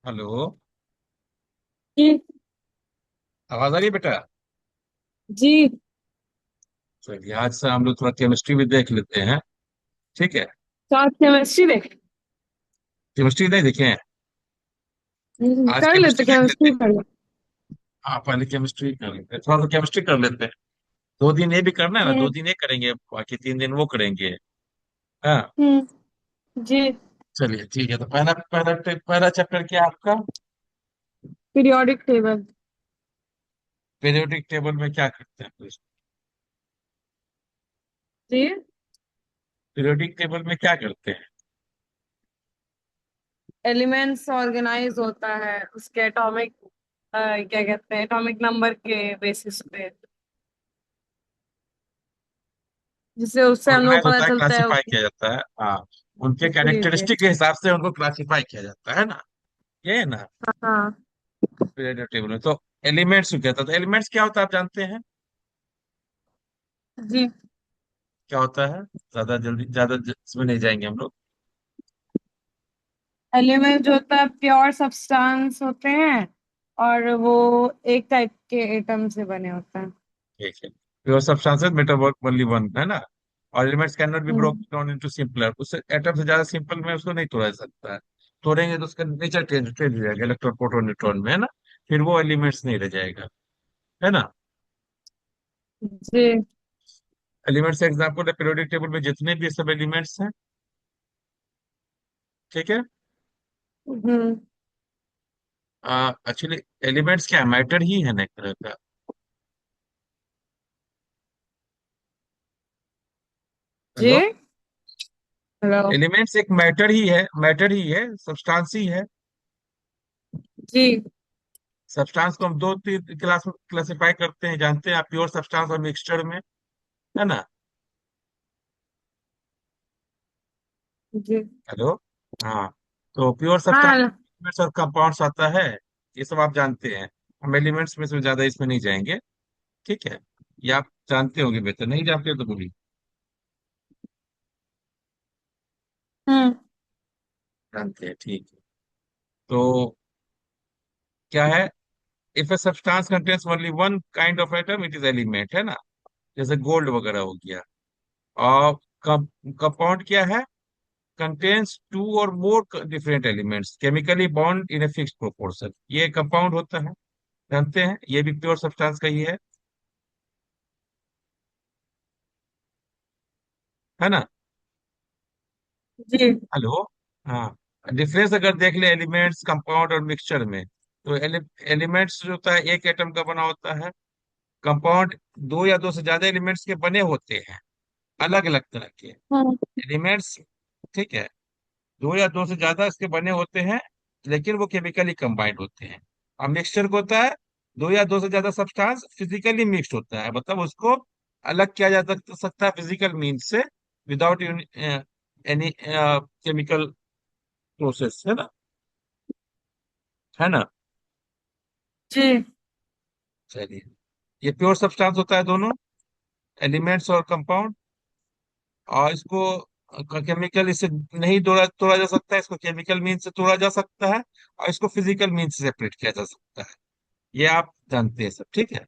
Hello. जी। आवाज आ रही है बेटा? जी। चलिए, आज से हम लोग थोड़ा केमिस्ट्री भी देख लेते हैं। ठीक है। तो आप केमिस्ट्री देख। केमिस्ट्री नहीं देखे हैं? आज कर लेते, केमिस्ट्री देख लेते केमिस्ट्री हैं। कर लेते। हाँ, पहले केमिस्ट्री कर लेते हैं, थोड़ा सा केमिस्ट्री कर लेते हैं। 2 दिन ये भी करना है ना, दो हम्म। दिन ये करेंगे, बाकी 3 दिन वो करेंगे। हाँ। जी। चलिए ठीक है, तो पहला पहला पहला चैप्टर क्या है आपका? Periodic table. पीरियोडिक टेबल में क्या करते हैं? जी। पीरियोडिक टेबल में क्या करते हैं? एलिमेंट्स ऑर्गेनाइज होता है उसके एटॉमिक, क्या कहते हैं, एटॉमिक नंबर के बेसिस पे, जिससे उससे हम लोग ऑर्गेनाइज को पता होता है, चलता है क्लासिफाई कि। किया जाता है। हाँ, उनके जी जी। कैरेक्टरिस्टिक के हिसाब से उनको क्लासिफाई किया जाता है ना। ये है ना हाँ। पीरियोडिक टेबल में। तो एलिमेंट्स क्या था, तो एलिमेंट्स क्या होता है आप जानते हैं? जी। क्या होता है? ज्यादा इसमें नहीं जाएंगे हम लोग। एलिमेंट जो होता है प्योर सब्सटेंस होते हैं, और वो एक टाइप के एटम से बने होते हैं। ठीक है। Pure substances metabolic only one है ना। और elements can not be hmm. Broken down into simpler, उससे एटम से ज्यादा सिंपल में उसको नहीं तोड़ा जा सकता है। तोड़ेंगे तो उसका नेचर चेंज चेंज हो जाएगा, इलेक्ट्रॉन प्रोटॉन न्यूट्रॉन में, है ना। फिर वो एलिमेंट्स नहीं रह जाएगा, है ना। जी। एलिमेंट्स एग्जाम्पल है पीरियोडिक टेबल में जितने भी सब एलिमेंट्स हैं। ठीक है। हम्म। एक्चुअली एलिमेंट्स क्या मैटर ही है ना, एक तरह का। जी। हेलो। हेलो। एलिमेंट्स एक मैटर ही है, मैटर ही है, सब्सटेंस ही है। जी। सब्सटेंस को हम दो तीन क्लास क्लासिफाई करते हैं, जानते हैं आप, प्योर सब्सटेंस और मिक्सचर में, है ना। जी। हेलो। हाँ। तो प्योर हाँ। सब्सटेंस और कंपाउंड्स आता है, ये सब आप जानते हैं। हम एलिमेंट्स में से ज्यादा इसमें नहीं जाएंगे। ठीक है। ये आप जानते होंगे, बेहतर नहीं जानते हो तो बोलिए। हम्म। जानते हैं, ठीक है। तो क्या है, if a substance contains only one kind of atom it is element, है ना। जैसे गोल्ड वगैरह हो गया। और कंपाउंड क्या है, कंटेन्स टू और more different elements chemically bond in a fixed proportion, ये कंपाउंड होता है। जानते हैं, ये भी प्योर सब्सटेंस का ही है ना। जी। हेलो। हाँ। डिफरेंस अगर देख ले एलिमेंट्स, कंपाउंड और मिक्सचर में, तो एलिमेंट्स जो होता है एक एटम का बना होता है। कंपाउंड दो या दो से ज्यादा एलिमेंट्स के बने होते हैं, अलग अलग तरह के हम्म। एलिमेंट्स। ठीक है। दो या दो से ज्यादा इसके बने होते हैं, लेकिन वो केमिकली कंबाइंड होते हैं। अब मिक्सचर को होता है, दो या दो से ज्यादा सब्सटेंस फिजिकली मिक्स्ड होता है, मतलब उसको अलग किया जा सकता है फिजिकल मीन्स से, विदाउट एनी केमिकल प्रोसेस, है ना। है ना। जी। चलिए, ये प्योर सब्सटेंस होता है दोनों, एलिमेंट्स और कंपाउंड। और इसको केमिकल इससे नहीं तोड़ा तोड़ा जा सकता है, इसको केमिकल मीन से तोड़ा जा सकता है, और इसको फिजिकल मीन से सेपरेट किया जा सकता है। ये आप जानते हैं सब, ठीक है।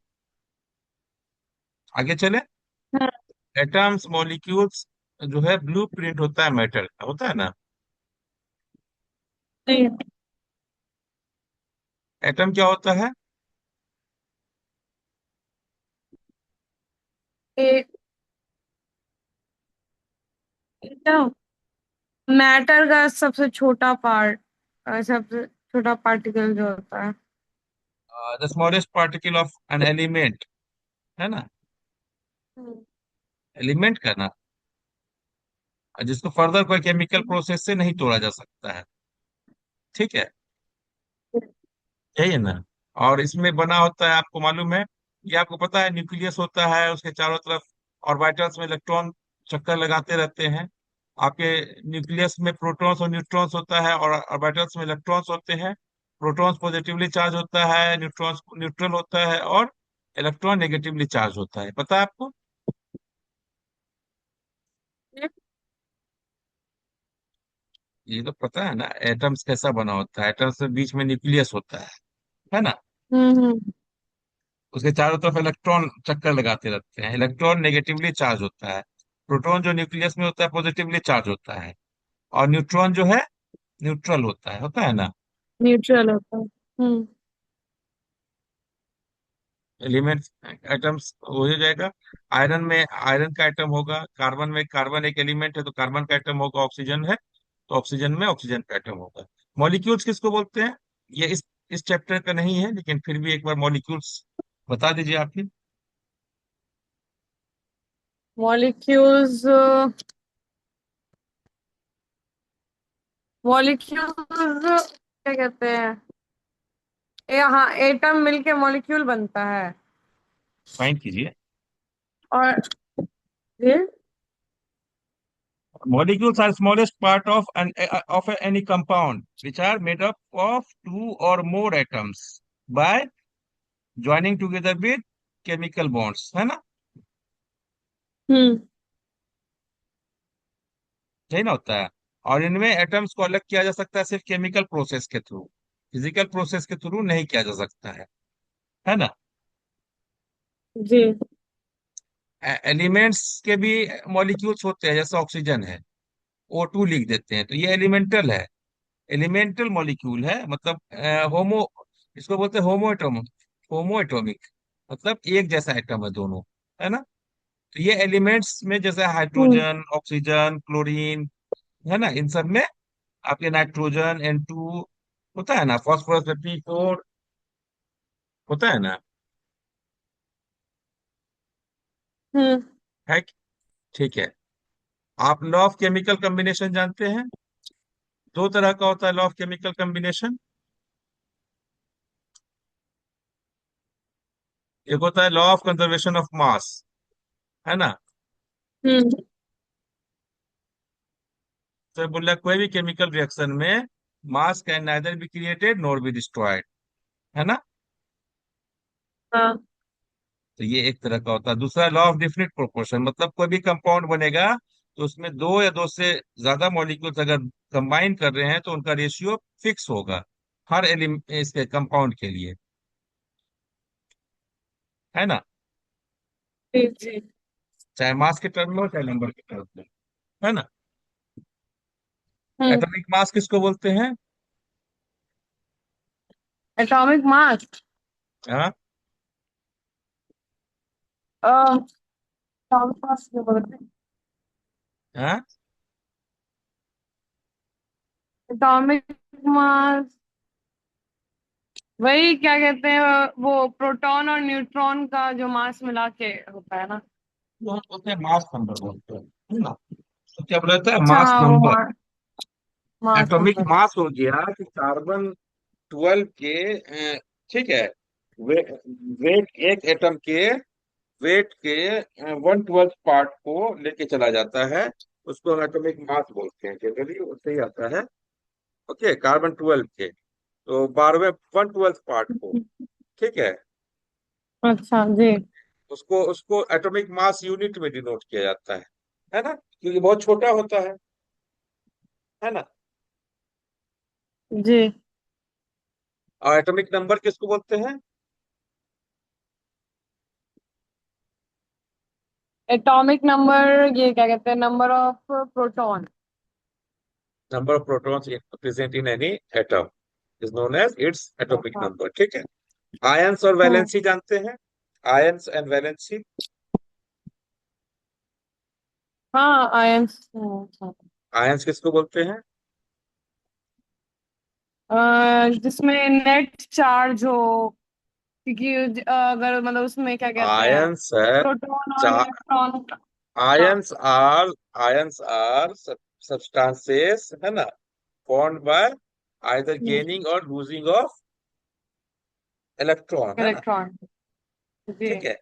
आगे चले। हाँ। एटम्स मॉलिक्यूल्स जो है ब्लू प्रिंट होता है मैटर का, होता है ना। जी। एटम क्या होता है? एक मैटर का सबसे छोटा पार्ट, सबसे छोटा पार्टिकल जो होता है। The smallest particle of an element, है ना। हम्म। एलिमेंट का ना, जिसको फर्दर कोई केमिकल प्रोसेस से नहीं तोड़ा जा सकता है। ठीक है। यही है ना। और इसमें बना होता है, आपको मालूम है, ये आपको पता है, न्यूक्लियस होता है, उसके चारों तरफ ऑर्बिटल्स में इलेक्ट्रॉन चक्कर लगाते रहते हैं। आपके न्यूक्लियस में प्रोटॉन्स और न्यूट्रॉन्स होता है, और ऑर्बिटल्स में इलेक्ट्रॉन्स होते हैं। प्रोटॉन्स पॉजिटिवली चार्ज होता है, न्यूट्रॉन्स न्यूट्रल होता है, और इलेक्ट्रॉन नेगेटिवली चार्ज होता है, पता है आपको। ये तो पता है ना, एटम्स कैसा बना होता है। एटम्स के बीच में न्यूक्लियस होता है ना। हम्म। उसके चारों तरफ इलेक्ट्रॉन चक्कर लगाते रहते हैं। इलेक्ट्रॉन नेगेटिवली चार्ज होता है। प्रोटॉन जो न्यूक्लियस में होता है पॉजिटिवली चार्ज होता है। और न्यूट्रॉन जो है न्यूट्रल होता है ना। न्यूट्रल होता है। हम्म। एलिमेंट्स, एटम्स हो ही जाएगा। आयरन में आयरन का एटम होगा। कार्बन में, कार्बन एक एलिमेंट है तो कार्बन का एटम होगा। ऑक्सीजन है तो ऑक्सीजन में ऑक्सीजन का एटम होगा। मॉलिक्यूल्स किसको बोलते हैं? ये इस चैप्टर का नहीं है, लेकिन फिर भी एक बार मॉलिक्यूल्स बता दीजिए आप ही। मॉलिक्यूल्स, मॉलिक्यूल्स क्या कहते हैं? हाँ, एटम मिलके मॉलिक्यूल बनता है। फाइंड कीजिए। और ये Molecules are smallest part of any compound, which are made up of two or more atoms by joining together with chemical bonds, है ना। हम्म। यही ना होता है। और इनमें एटम्स को अलग किया जा सकता है सिर्फ केमिकल प्रोसेस के थ्रू। फिजिकल प्रोसेस के थ्रू नहीं किया जा सकता है ना। जी। एलिमेंट्स के भी मॉलिक्यूल्स होते हैं, जैसे ऑक्सीजन है, O2 लिख देते हैं तो ये एलिमेंटल है। एलिमेंटल मॉलिक्यूल है, मतलब होमो, इसको बोलते हैं होमो एटम, होमो एटॉमिक, मतलब एक जैसा एटम है दोनों, है ना। तो ये एलिमेंट्स में जैसे हम्म। हाइड्रोजन, ऑक्सीजन, क्लोरीन, है ना, इन सब में आपके नाइट्रोजन N2 होता है ना, फॉस्फोरस Fe4 होता है ना। हम्म। है कि- ठीक है। आप लॉ ऑफ केमिकल कॉम्बिनेशन जानते हैं? दो तरह का होता है लॉ ऑफ केमिकल कॉम्बिनेशन। एक होता है law of conservation of mass, है ना। हम्म। तो बोल रहा है कोई भी केमिकल रिएक्शन में मास can neither be created nor be destroyed, है ना। हाँ। तो ये एक तरह का होता है। दूसरा लॉ ऑफ डिफिनिट प्रोपोर्शन, मतलब कोई भी कंपाउंड बनेगा तो उसमें दो या दो से ज्यादा मॉलिक्यूल्स अगर कंबाइन कर रहे हैं तो उनका रेशियो फिक्स होगा हर इसके कंपाउंड के लिए, है ना। जी जी। चाहे मास के टर्म में हो चाहे नंबर के टर्म में, है ना। हम्म। एटॉमिक मास किसको बोलते हैं? एटॉमिक मास, हाँ। एटॉमिक मास क्या बोलते हैं? हाँ। एटॉमिक मास वही क्या कहते हैं, वो प्रोटॉन और न्यूट्रॉन का जो मास मिला के होता है ना। वो हम बोलते हैं मास नंबर बोलते हैं, है ना। तो क्या बोला जाता है? अच्छा मास हाँ, वो number. Mass atomic number. Mass हो गया कि कार्बन 12 के ठीक है, वे, वेट, एक एटम के वेट के 1/12 पार्ट को लेके चला जाता है। उसको हम एटॉमिक मास बोलते हैं, जनरली उससे ही आता है। ओके, कार्बन 12 के तो 12वें 1/12 पार्ट को, ठीक है, अच्छा जी। उसको उसको एटॉमिक मास यूनिट में डिनोट किया जाता है ना, क्योंकि बहुत छोटा होता है ना। जी। और एटॉमिक नंबर किसको बोलते हैं? एटॉमिक नंबर ये क्या कहते हैं, number of proton. Number of protons present in any atom is known as its atomic अच्छा। नंबर, ठीक है। आयंस और हम्म। वैलेंसी जानते हैं? Ions and valency. हाँ, आयंस। अच्छा। आयंस किसको बोलते हैं? जिसमें नेट चार्ज हो, क्योंकि अगर मतलब उसमें क्या कहते हैं, आयंस है प्रोटॉन और इलेक्ट्रॉन। हाँ। Ions are ions are substances, है ना, formed by either gaining or losing of electron, है ना। इलेक्ट्रॉन। जी। ठीक है।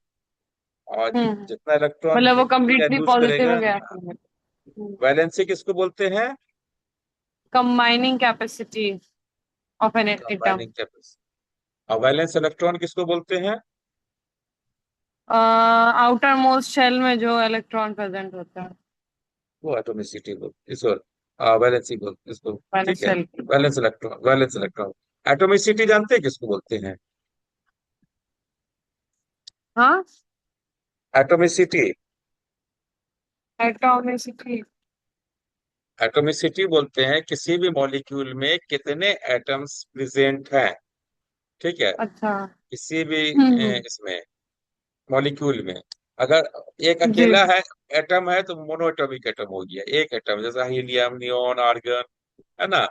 और हम्म। जितना इलेक्ट्रॉन मतलब वो गेन या कम्प्लीटली लूज पॉजिटिव करेगा। हो गया। वैलेंसी किसको बोलते हैं? Combining capacity of an atom. Combining capacity. और वैलेंस इलेक्ट्रॉन किसको बोलते हैं? आउटर मोस्ट शेल में जो इलेक्ट्रॉन प्रेजेंट होता है। वो एटोमिसिटी बोलते हैं, सॉरी, वैलेंसी बोलते हैं इसको। ठीक है, वैलेंशियल की। Valence electron, valence electron. Atomicity जानते हैं किसको बोलते हैं? हाँ। Atomicity, atomicity. एटोमिसिटी बोलते हैं किसी भी मॉलिक्यूल में कितने एटम्स प्रेजेंट हैं। ठीक है, अच्छा। किसी भी हम्म। इसमें मॉलिक्यूल में अगर एक जी। अकेला है, एटम है, तो मोनोएटॉमिक एटम हो गया, एक एटम, जैसा हीलियम, नियोन, आर्गन, है ना।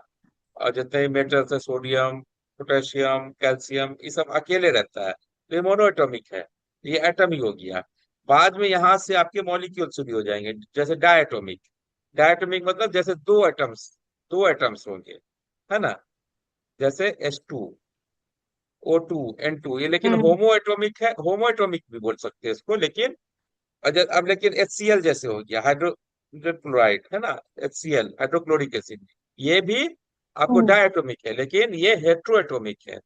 और जितने भी मेटल्स है, सोडियम, पोटेशियम, कैल्शियम, ये सब अकेले रहता है, तो ये मोनोएटॉमिक है, ये एटम ही हो गया। बाद में यहाँ से आपके मॉलिक्यूल शुरू हो जाएंगे, जैसे डायटोमिक। डायटोमिक मतलब जैसे दो एटम्स होंगे, है ना। जैसे H2, O2, N2, ये लेकिन हम्म। होमो एटोमिक है, होमो एटोमिक भी बोल सकते हैं इसको, लेकिन अब लेकिन HCl जैसे हो गया, हाइड्रोजन क्लोराइड, है ना। HCl, हाइड्रोक्लोरिक एसिड, ये भी आपको हम्म। डायटोमिक है, लेकिन ये हेट्रोएटोमिक है,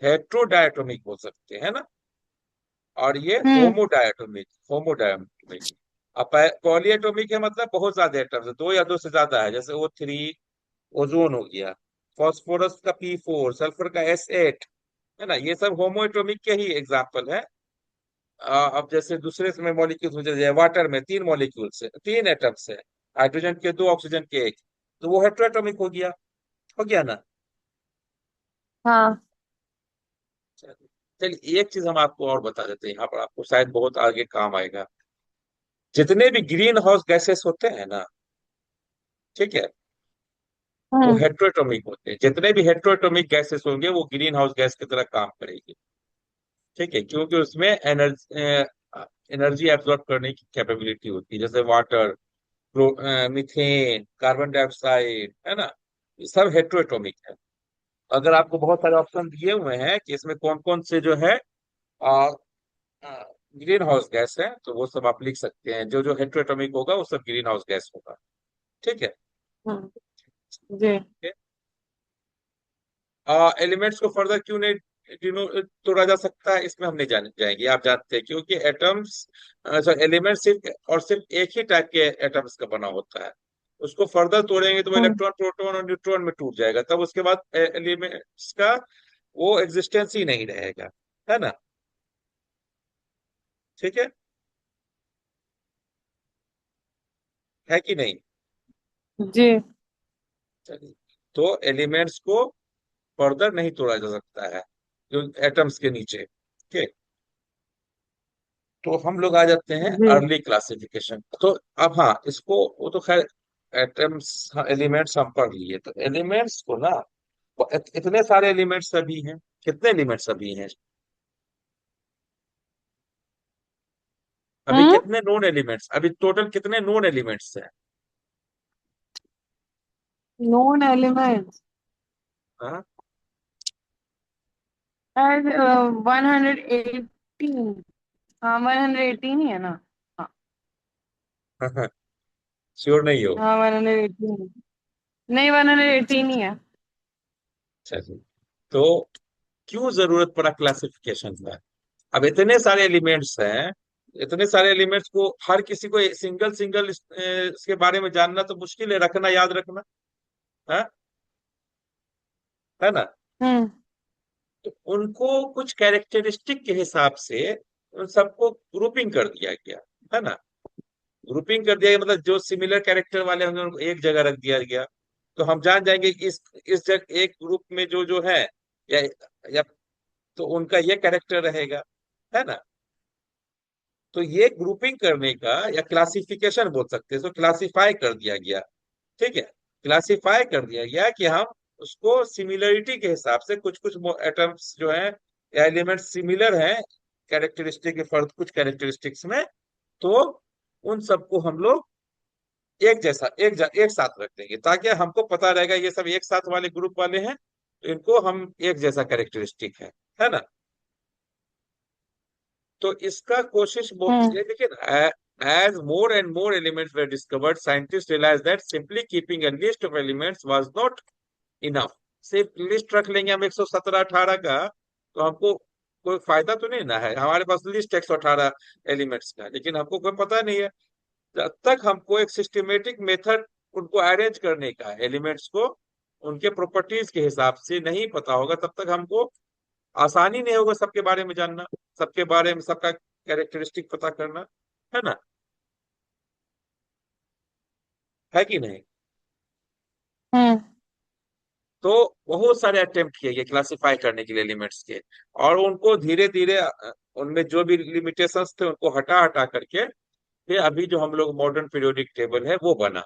हेट्रोडायटोमिक बोल सकते हैं, है ना। और ये हम्म। होमोडायटोमिक। अब पॉलीएटोमिक है, मतलब बहुत ज्यादा एटम्स है, दो या दो से ज्यादा है, जैसे O3, ओजोन हो गया, फास्फोरस का P4, सल्फर का S8, है ना। ये सब होमोएटोमिक के ही एग्जाम्पल है। अब जैसे दूसरे में मॉलिक्यूल्स में, जैसे वाटर में तीन मॉलिक्यूल्स है, तीन एटम्स है, हाइड्रोजन के दो, ऑक्सीजन के एक, तो वो हेट्रोएटॉमिक हो गया ना। हाँ। चलिए एक चीज हम आपको और बता देते हैं, यहाँ पर आपको शायद बहुत आगे काम आएगा। जितने भी ग्रीन हाउस गैसेस होते हैं ना, ठीक है, वो हम्म। हेट्रोएटॉमिक होते हैं। जितने भी हेट्रोएटॉमिक गैसेस होंगे वो ग्रीन हाउस गैस की तरह काम करेगी। ठीक है, क्योंकि उसमें एनर्जी एब्जॉर्ब करने की कैपेबिलिटी होती है, जैसे वाटर, मीथेन, कार्बन डाइऑक्साइड, है ना। ये सब हेट्रोएटॉमिक है। अगर आपको बहुत सारे ऑप्शन दिए हुए हैं कि इसमें कौन कौन से जो है ग्रीन हाउस गैस है, तो वो सब आप लिख सकते हैं, जो जो हेट्रोएटॉमिक होगा वो सब ग्रीन हाउस गैस होगा। ठीक है। हम्म। जी। एलिमेंट्स को फर्दर क्यों नहीं तोड़ा जा सकता है, इसमें हम नहीं जाएंगे, आप जानते हैं, क्योंकि एटम्स, एलिमेंट सिर्फ और सिर्फ एक ही टाइप के एटम्स का बना होता है। उसको फर्दर तोड़ेंगे तो वो हम्म। इलेक्ट्रॉन, प्रोटॉन और न्यूट्रॉन में टूट जाएगा, तब उसके बाद एलिमेंट्स का वो एग्जिस्टेंस ही नहीं रहेगा, है ना। ठीक है कि नहीं। जी। चलिए, तो एलिमेंट्स को फर्दर नहीं तोड़ा जा सकता है जो एटम्स के नीचे। ठीक, तो हम लोग आ जाते हैं जी। Early classification. तो अब हाँ, इसको वो तो खैर एटम्स, एलिमेंट्स हम पढ़ लिए, तो एलिमेंट्स को ना, इतने सारे एलिमेंट्स अभी हैं, कितने एलिमेंट्स अभी हैं, अभी हम्म। कितने नोन एलिमेंट्स, अभी टोटल कितने नोन एलिमेंट्स हैं? नोन एलिमेंट्स हाँ। एज 118। हाँ, 118 ही है ना। हाँ। श्योर नहीं हो? हाँ, 118। नहीं, 118 ही है। चलिए, तो क्यों जरूरत पड़ा क्लासिफिकेशन का? अब इतने सारे एलिमेंट्स हैं, इतने सारे एलिमेंट्स को हर किसी को सिंगल सिंगल इसके बारे में जानना तो मुश्किल है, रखना, याद रखना, है ना। हम्म। तो उनको कुछ कैरेक्टरिस्टिक के हिसाब से उन सबको ग्रुपिंग कर दिया गया, है ना। ग्रुपिंग कर दिया गया मतलब जो सिमिलर कैरेक्टर वाले होंगे उनको एक जगह रख दिया गया, तो हम जान जाएंगे कि इस जगह एक ग्रुप में जो जो है, या या तो उनका ये कैरेक्टर रहेगा, है ना। तो ये ग्रुपिंग करने का या क्लासिफिकेशन बोल सकते हैं, इसको क्लासिफाई कर दिया गया। ठीक है, क्लासिफाई कर दिया गया कि हम उसको सिमिलरिटी के हिसाब से, कुछ कुछ एटम्स जो हैं या एलिमेंट्स सिमिलर हैं कैरेक्टरिस्टिक के फर्क, कुछ कैरेक्टरिस्टिक्स में, तो उन सबको हम लोग एक साथ रख देंगे, ताकि हमको पता रहेगा ये सब एक साथ वाले ग्रुप वाले हैं, तो इनको हम एक जैसा कैरेक्टरिस्टिक है ना। तो इसका कोशिश हम्म। ये देखिए, as more and more elements were discovered, scientists realized that simply keeping a list of elements was not enough। सिर्फ लिस्ट रख लेंगे हम 117 18 का, तो हमको कोई फायदा तो नहीं ना है, हमारे पास लिस्ट 118 एलिमेंट्स का, लेकिन हमको कोई पता नहीं है। जब तक हमको एक सिस्टमेटिक मेथड उनको अरेंज करने का, एलिमेंट्स को उनके प्रॉपर्टीज के हिसाब से नहीं पता होगा तब तक हमको आसानी नहीं होगा सबके बारे में जानना, सबके बारे में सबका कैरेक्टरिस्टिक पता करना, है ना? है कि नहीं? हम्म। तो बहुत सारे अटेम्प्ट किए गए क्लासिफाई करने के लिए एलिमेंट्स के, और उनको धीरे धीरे उनमें जो भी लिमिटेशंस थे उनको हटा हटा करके फिर अभी जो हम लोग मॉडर्न पीरियोडिक टेबल है वो बना।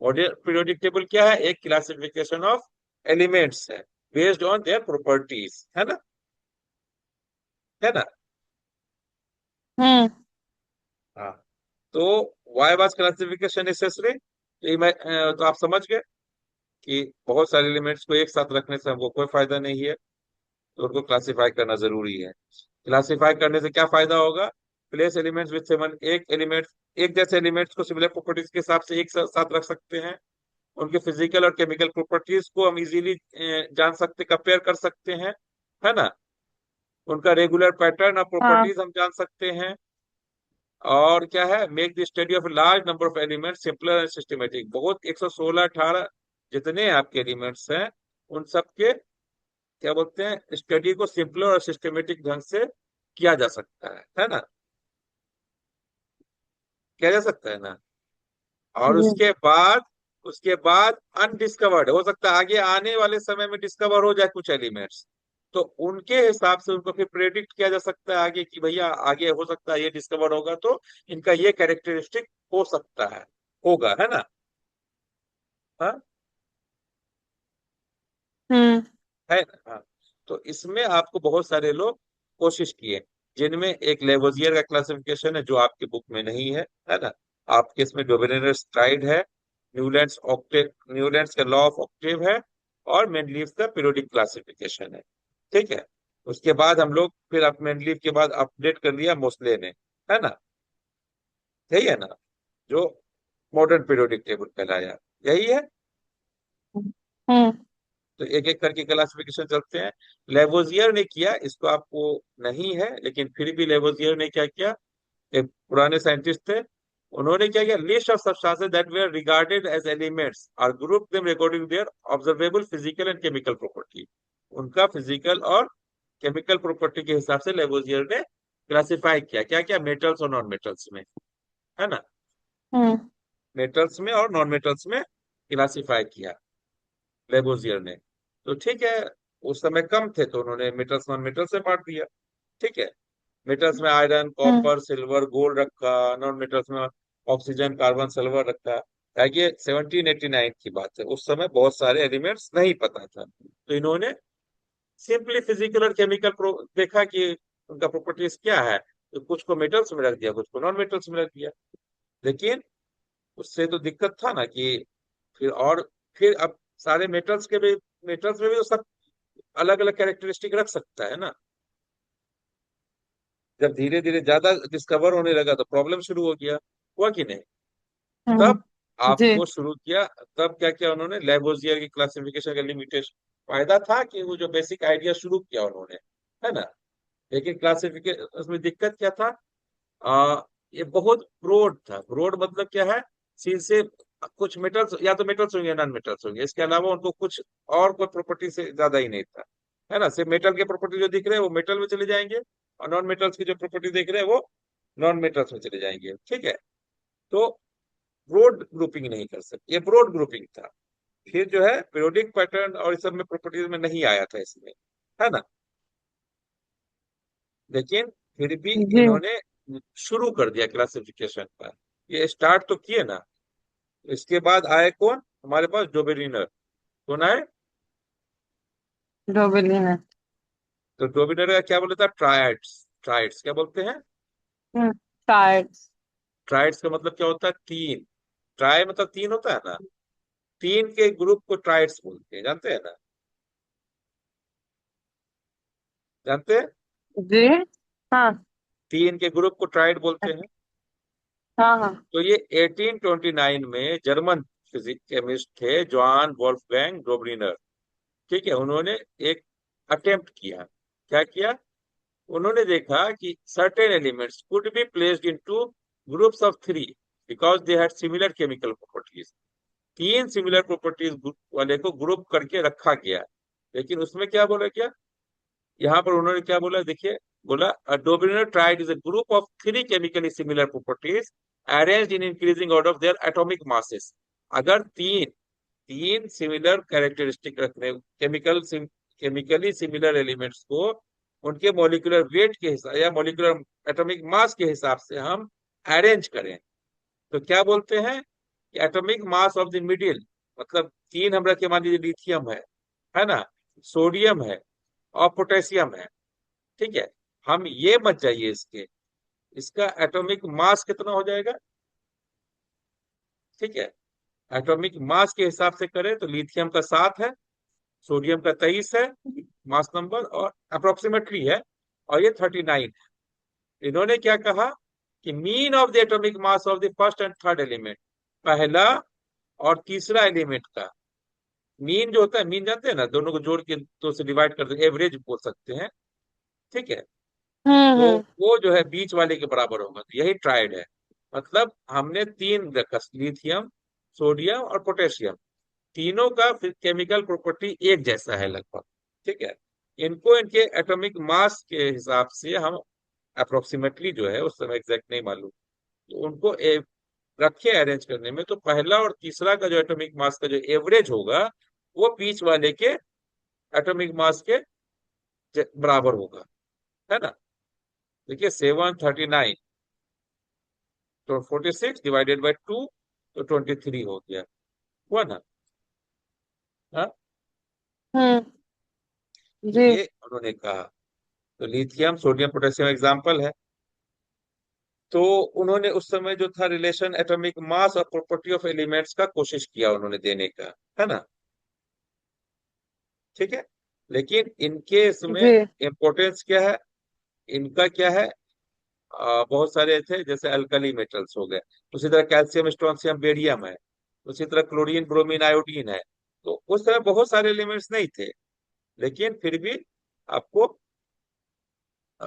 मॉडर्न पीरियोडिक टेबल क्या है? एक क्लासिफिकेशन ऑफ एलिमेंट्स है बेस्ड ऑन देयर प्रॉपर्टीज, है ना? है ना? हम्म। हाँ। तो वाई वाज क्लासिफिकेशन नेसेसरी? तो आप समझ गए कि बहुत सारे एलिमेंट्स को एक साथ रखने से हमको कोई फायदा नहीं है, तो उनको क्लासिफाई करना जरूरी है। क्लासिफाई करने से क्या फायदा होगा? प्लेस एलिमेंट्स विथ सेवन, एक एलिमेंट, एक जैसे एलिमेंट्स को सिमिलर प्रॉपर्टीज के हिसाब से एक साथ रख सकते हैं। उनके फिजिकल और केमिकल प्रॉपर्टीज को हम इजीली जान सकते, कंपेयर कर सकते हैं, है ना? उनका रेगुलर पैटर्न और हाँ। प्रॉपर्टीज हम जान सकते हैं। और क्या है? Make the study of large number of elements simpler and systematic. बहुत 116 18 जितने आपके एलिमेंट्स हैं उन सब के क्या बोलते हैं, स्टडी को सिंपलर और सिस्टमेटिक ढंग से किया जा सकता है ना? किया जा सकता है ना? और जी। उसके बाद अनडिस्कवर्ड हो सकता है, आगे आने वाले समय में डिस्कवर हो जाए कुछ एलिमेंट्स, तो उनके हिसाब से उनको फिर प्रेडिक्ट किया जा सकता है आगे कि भैया आगे हो सकता है ये डिस्कवर होगा तो इनका ये कैरेक्टरिस्टिक हो सकता है, होगा, है ना? हाँ, हम्म। है ना? हाँ। तो इसमें आपको बहुत सारे लोग कोशिश किए, जिनमें एक लेवोजियर का क्लासिफिकेशन है जो आपके बुक में नहीं है ना? आपके इसमें डोबेरेनर्स ट्राइड है, न्यूलैंड्स ऑक्टेव, न्यूलैंड्स का लॉ ऑफ ऑक्टेव है, और मेंडलीव का पीरियोडिक क्लासिफिकेशन है। ठीक है। उसके बाद हम लोग फिर आप मेंडलीव के बाद अपडेट कर लिया मोसले ने, है ना? यही है ना जो मॉडर्न पीरियोडिक टेबल कहलाया? यही है। हम्म। तो एक एक करके क्लासिफिकेशन चलते हैं। लेवोजियर ने किया, इसको आपको नहीं है लेकिन फिर भी लेवोजियर ने क्या किया, एक पुराने साइंटिस्ट थे, उन्होंने क्या किया, list of substances that were regarded as elements और group them according their observable physical and chemical property. उनका फिजिकल और केमिकल प्रॉपर्टी के हिसाब से लेवोजियर ने क्लासिफाई किया, क्या क्या, मेटल्स और नॉन मेटल्स में, है ना? हम्म। मेटल्स में और नॉन मेटल्स में क्लासिफाई किया लेबोजियर ने। तो ठीक है, उस समय कम थे तो उन्होंने मेटल्स नॉन मेटल्स से बांट दिया। ठीक है। मेटल्स में आयरन हम्म। कॉपर सिल्वर गोल्ड रखा, नॉन मेटल्स में ऑक्सीजन कार्बन सल्फर रखा। ये 1789 की बात है, उस समय बहुत सारे एलिमेंट्स नहीं पता था, तो इन्होंने सिंपली फिजिकल और केमिकल देखा कि उनका प्रॉपर्टीज क्या है, तो कुछ को मेटल्स में रख दिया, कुछ को नॉन मेटल्स में रख दिया। लेकिन उससे तो दिक्कत था ना कि फिर अब सारे मेटल्स में भी तो सब अलग अलग कैरेक्टरिस्टिक रख सकता है ना? जब धीरे धीरे ज्यादा डिस्कवर होने लगा तो प्रॉब्लम शुरू हो गया, हुआ कि नहीं? तब जी। आपको शुरू किया, तब क्या किया उन्होंने, लेबोजियर की क्लासिफिकेशन का लिमिटेशन, फायदा था कि वो जो बेसिक आइडिया शुरू किया उन्होंने, है ना? लेकिन क्लासिफिकेशन उसमें दिक्कत क्या था, ये बहुत ब्रॉड था। ब्रॉड मतलब क्या है, सील से कुछ मेटल्स, या तो मेटल्स होंगे नॉन मेटल्स होंगे, इसके अलावा उनको कुछ और कोई प्रॉपर्टी से ज्यादा ही नहीं था, है ना? सिर्फ मेटल के प्रॉपर्टी जो दिख रहे हैं वो मेटल में चले जाएंगे, और नॉन मेटल्स की जो प्रॉपर्टी देख रहे हैं वो नॉन मेटल्स में चले जाएंगे। ठीक है। तो ब्रॉड ग्रुपिंग नहीं कर सकते, ये ब्रॉड ग्रुपिंग था। फिर जो है पीरियोडिक पैटर्न और इस सब में प्रॉपर्टीज में नहीं आया था इसमें, है ना? लेकिन फिर भी जी। इन्होंने शुरू कर दिया क्लासिफिकेशन का, ये स्टार्ट तो किए ना। इसके बाद आए कौन हमारे पास, डोबेरिनर। कौन आए? डोबिलिन है। तो डोबेरिनर का क्या बोलते था, ट्राइड्स। ट्राइड्स क्या बोलते हैं? टाइड्स। ट्राइड्स का मतलब क्या होता है, तीन। ट्राई मतलब तीन होता है ना, तीन के ग्रुप को ट्राइड्स बोलते हैं, जानते हैं ना? जानते हैं? जी। हाँ। तीन के ग्रुप को ट्राइड बोलते हैं। हाँ। हाँ। तो ये 1829 में जर्मन फिजिक केमिस्ट थे जॉन वोल्फगैंग डोबरिनर। ठीक है। उन्होंने एक अटेम्प्ट किया। क्या किया? उन्होंने देखा कि certain elements could be placed into groups of three because they had similar chemical properties. तीन सिमिलर प्रॉपर्टीज वाले को ग्रुप करके रखा गया। लेकिन उसमें क्या बोला गया, यहाँ पर उन्होंने क्या बोला देखिए, बोला a Dobereiner triad is a group of three chemically similar properties arranged in increasing order of their atomic masses. अगर तीन तीन सिमिलर कैरेक्टरिस्टिक रखने, केमिकली सिमिलर एलिमेंट्स को उनके मॉलिक्यूलर वेट के हिसाब या मॉलिक्यूलर एटॉमिक मास के हिसाब से हम अरेंज करें, तो क्या बोलते हैं कि atomic mass of the middle, मतलब तीन हम रखे, मान लीजिए लिथियम है ना, सोडियम है और पोटेशियम है, ठीक है। हम ये मत जाइए इसके, इसका एटॉमिक मास कितना हो जाएगा, ठीक है। एटॉमिक मास के हिसाब से करें तो लिथियम का 7 है, सोडियम का 23 है मास नंबर, और अप्रोक्सीमेटली है, और ये 39 है। इन्होंने क्या कहा कि mean of the atomic mass of the first and third element, पहला और तीसरा एलिमेंट का मीन जो होता है, मीन जानते हैं ना, दोनों को जोड़ के दो से डिवाइड कर दो, एवरेज बोल सकते हैं, ठीक है। तो हम्म। वो जो है बीच वाले के बराबर होगा, तो यही ट्राइड है। मतलब हमने तीन रखा, लिथियम, सोडियम और पोटेशियम, तीनों का केमिकल प्रॉपर्टी एक जैसा है लगभग, ठीक है। इनको इनके एटॉमिक मास के हिसाब से हम अप्रोक्सीमेटली जो है, उस समय एग्जैक्ट नहीं मालूम, तो उनको रखे अरेंज करने में, तो पहला और तीसरा का जो एटॉमिक मास का जो एवरेज होगा वो बीच वाले के एटॉमिक मास के बराबर होगा, है ना। देखिए 739, तो 46 डिवाइडेड बाई 2, तो 23 हो गया, हुआ ना। हाँ, हम्म। तो जी। ये उन्होंने कहा। तो लिथियम सोडियम पोटेशियम एग्जाम्पल है। तो उन्होंने उस समय जो था रिलेशन एटॉमिक मास और प्रॉपर्टी ऑफ एलिमेंट्स का कोशिश किया उन्होंने देने का, है ना, ठीक है। लेकिन इनके इसमें जी। इम्पोर्टेंस क्या है, इनका क्या है, बहुत सारे थे, जैसे अल्कली मेटल्स हो गए, उसी तरह कैल्शियम स्ट्रोंशियम बेरियम है, उसी तरह क्लोरीन ब्रोमीन आयोडीन है। तो उस तरह बहुत सारे एलिमेंट्स नहीं थे, लेकिन फिर भी आपको अ,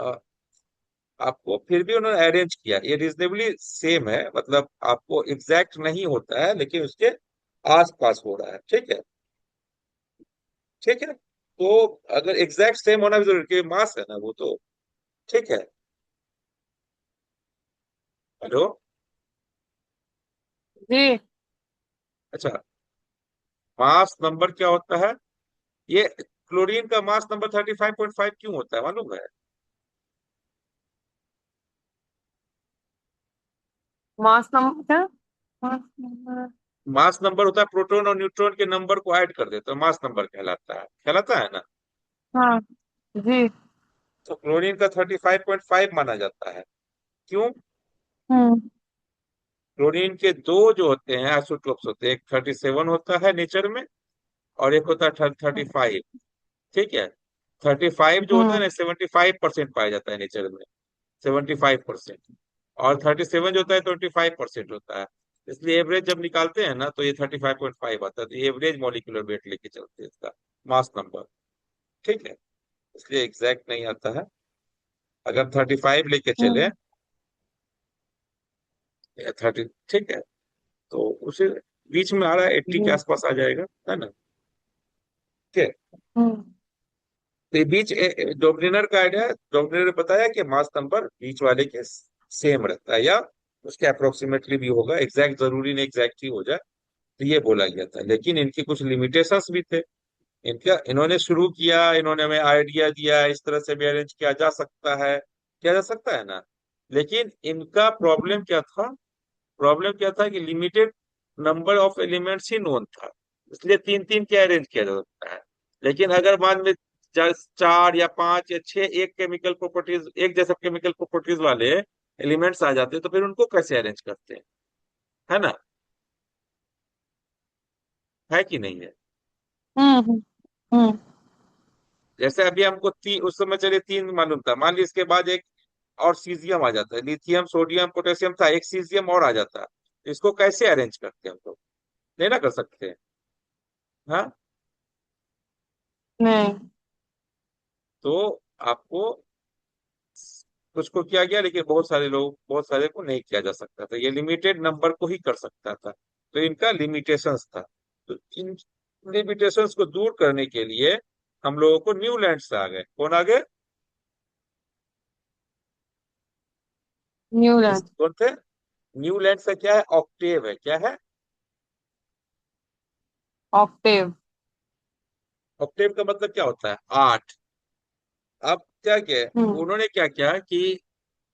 आपको फिर भी उन्होंने अरेंज किया, ये रीजनेबली सेम है, मतलब आपको एग्जैक्ट नहीं होता है लेकिन उसके आसपास हो रहा है, ठीक है, ठीक है। तो अगर एग्जैक्ट सेम होना भी जरूरी, कि मास है ना वो तो, ठीक है। हेलो, जी। अच्छा, मास नंबर क्या होता है, ये क्लोरीन का मास नंबर 35.5 क्यों होता है मालूम है। मास नंबर क्या? Mass number. मास नंबर होता है प्रोटॉन और न्यूट्रॉन के नंबर को ऐड कर देते हैं, मास नंबर कहलाता है ना। हाँ। जी। तो क्लोरीन का 35.5 माना जाता है, क्यों। हम्म। क्लोरीन के दो जो होते हैं आइसोटोप्स होते हैं, एक 37 होता है नेचर में, और एक होता है 35, ठीक है। 35 जो होता है हम्म। ना, 75% पाया जाता है नेचर में, 75%। और 37 जो होता है 25% होता है। इसलिए एवरेज जब निकालते हैं ना, तो ये 35.5 आता है, तो ये एवरेज मॉलिक्यूलर वेट लेके चलते हैं इसका, मास नंबर, ठीक है। इसलिए एग्जैक्ट नहीं आता है। अगर 35 लेके चले हम्म। या 30, ठीक है, तो उसे बीच में आ रहा है, 80 के जी। आसपास आ जाएगा, है ना, ठीक है। हम्म। तो ये बीच डोमिनर का आइडिया, डोमिनर ने बताया कि मास नंबर बीच वाले के सेम रहता है, या उसके अप्रोक्सीमेटली भी होगा, एग्जैक्ट जरूरी नहीं एग्जैक्ट ही हो जाए, तो ये बोला गया था। लेकिन इनके कुछ लिमिटेशंस भी थे। इनका इन्होंने शुरू किया, इन्होंने हमें आइडिया दिया इस तरह से भी अरेंज किया जा सकता है, किया जा सकता है ना। लेकिन इनका प्रॉब्लम क्या था कि limited number of elements he known था, इसलिए तीन तीन के अरेंज किया जा सकता है। लेकिन अगर मान में चार या पांच या छह एक केमिकल प्रॉपर्टीज, एक जैसा केमिकल प्रॉपर्टीज वाले एलिमेंट्स आ जाते हैं, तो फिर उनको कैसे अरेंज करते हैं, है ना, है कि नहीं है। हम्म। हम्म। जैसे अभी हमको उस समय चलिए तीन मालूम था, मान लीजिए इसके बाद एक और सीजियम आ जाता है, लिथियम सोडियम पोटेशियम था, एक सीजियम और आ जाता है, इसको कैसे अरेंज करते हैं हम लोग, नहीं ना कर सकते हैं, हाँ। नहीं। तो आपको कुछ को किया गया, लेकिन बहुत सारे को नहीं किया जा सकता था, ये लिमिटेड नंबर को ही कर सकता था, तो इनका लिमिटेशंस था। तो इन लिमिटेशंस को दूर करने के लिए हम लोगों को न्यूलैंड्स आ गए। कौन आ गए? न्यूलैंड। कौन थे? न्यूलैंड्स का क्या है? ऑक्टेव है। क्या है? ऑक्टेव। ऑक्टेव का मतलब क्या होता है? आठ। अब क्या किया हम्म। उन्होंने? क्या किया कि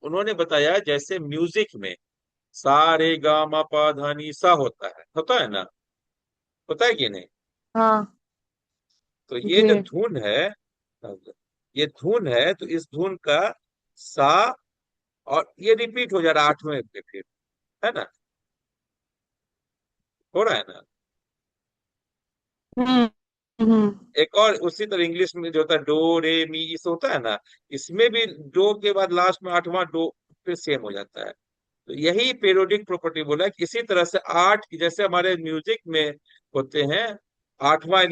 उन्होंने बताया जैसे म्यूजिक में सा रे गा मा पा धा नी सा होता है ना? होता है कि नहीं? हाँ तो ये जो जी। धुन है, ये धुन है, तो इस धुन का सा, और ये रिपीट हो जा रहा है आठवें पे फिर, है ना? हो रहा है ना? हम्म। हम्म। एक और उसी तरह इंग्लिश में जो होता है डो रे मी, इस होता है ना, इसमें भी डो के बाद लास्ट में आठवां डो फिर सेम हो जाता है। तो यही पीरियोडिक प्रॉपर्टी बोला है कि इसी तरह से आठ, जैसे हमारे म्यूजिक में होते हैं, आठवां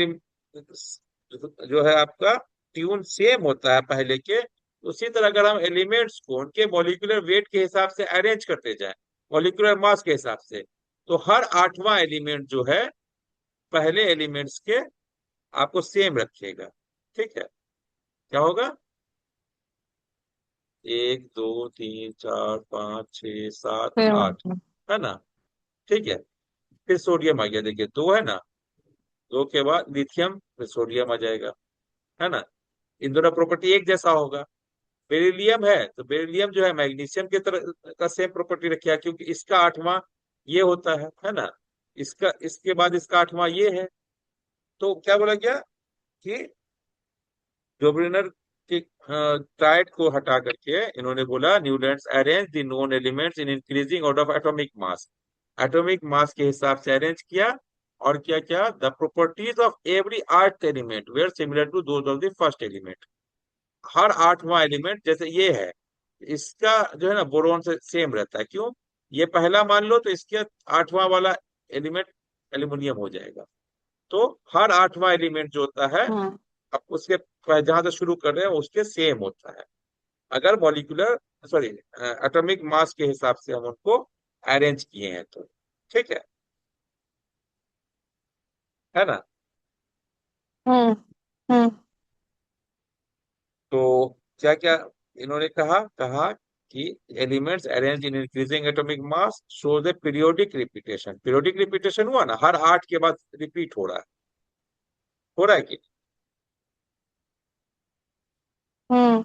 जो है आपका ट्यून सेम होता है पहले के, उसी तरह अगर हम एलिमेंट्स को उनके मॉलिक्यूलर वेट के हिसाब से अरेंज करते जाएं, मॉलिक्यूलर मास के हिसाब से, तो हर आठवां एलिमेंट जो है पहले एलिमेंट्स के आपको सेम रखेगा। ठीक है? क्या होगा? एक दो तीन चार पाँच छह सात फिर आठ, है ना? ठीक है। फिर सोडियम आ गया, देखिए दो है ना, दो के बाद लिथियम, फिर सोडियम आ जाएगा, है ना? इन दोनों प्रॉपर्टी एक जैसा होगा। बेरिलियम है तो बेरिलियम जो है मैग्नीशियम की तरह का सेम प्रॉपर्टी रखिए, क्योंकि इसका आठवां ये होता है ना? इसका, इसके बाद इसका आठवां ये है। तो क्या बोला गया कि डोब्रिनर की ट्राइड को हटा करके इन्होंने बोला Newlands arrange the known elements in increasing order of atomic mass. Atomic mass के हिसाब से अरेंज किया। और क्या क्या? द प्रॉपर्टीज ऑफ एवरी आठ element were similar to those of the first element. हर आठवां एलिमेंट जैसे ये है, इसका जो है ना बोरोन से सेम रहता है। क्यों? ये पहला मान लो तो इसके आठवां वाला एलिमेंट एल्यूमिनियम हो जाएगा। तो हर आठवां एलिमेंट जो होता है, हम्म। अब उसके जहां से शुरू कर रहे हैं उसके सेम होता है, अगर मॉलिक्यूलर, सॉरी, एटॉमिक मास के हिसाब से हम उनको अरेंज किए हैं तो। ठीक है? है ना? हम्म। हम्म। तो क्या क्या इन्होंने कहा कहा कि elements arrange in increasing atomic mass show the periodic repetition. Periodic repetition हुआ ना, हर आठ के बाद रिपीट हो रहा है। हो रहा है कि हम्म।